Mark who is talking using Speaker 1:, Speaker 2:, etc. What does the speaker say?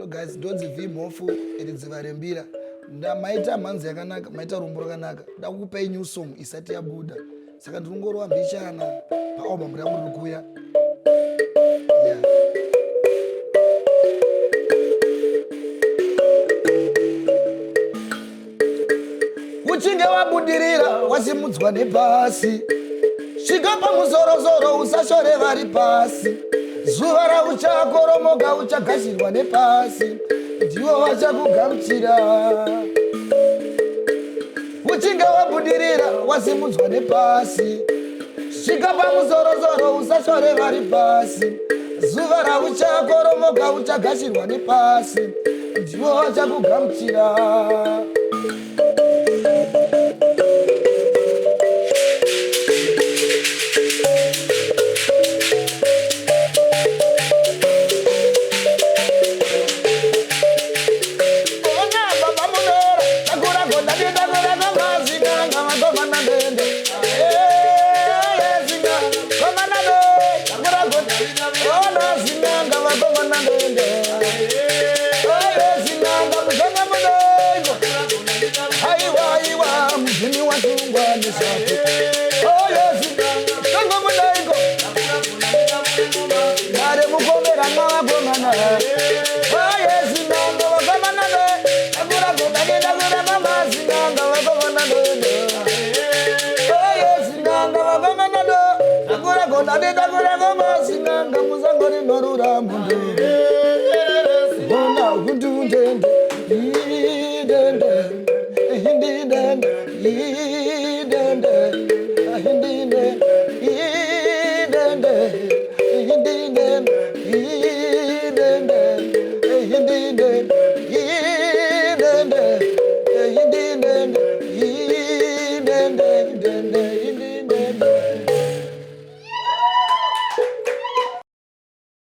Speaker 1: guys, don't V mofu iridziva rembira. Maita manzi yakanaka, maita rumbo rakanaka. Ndakupai new song isati yabuda. Saka ndinongorwa mbishana paalbum rangu rikuya. Yeah. Uchinge wabudirira wasimudzwa nepasi. Svika pamusoro-soro usashore vari pasi. Zuva rauchakoromoka uchagashirwa nepasi. Ndivo vachakugamuchira. Uchinge wabudirira wasimudzwa nepasi. Svika pamusoro-soro usashore vari pasi. Zuva rauchakoromoka uchagashirwa nepasi. Ndivo vachakugamuchira. Sinanga muzangori norura mundu.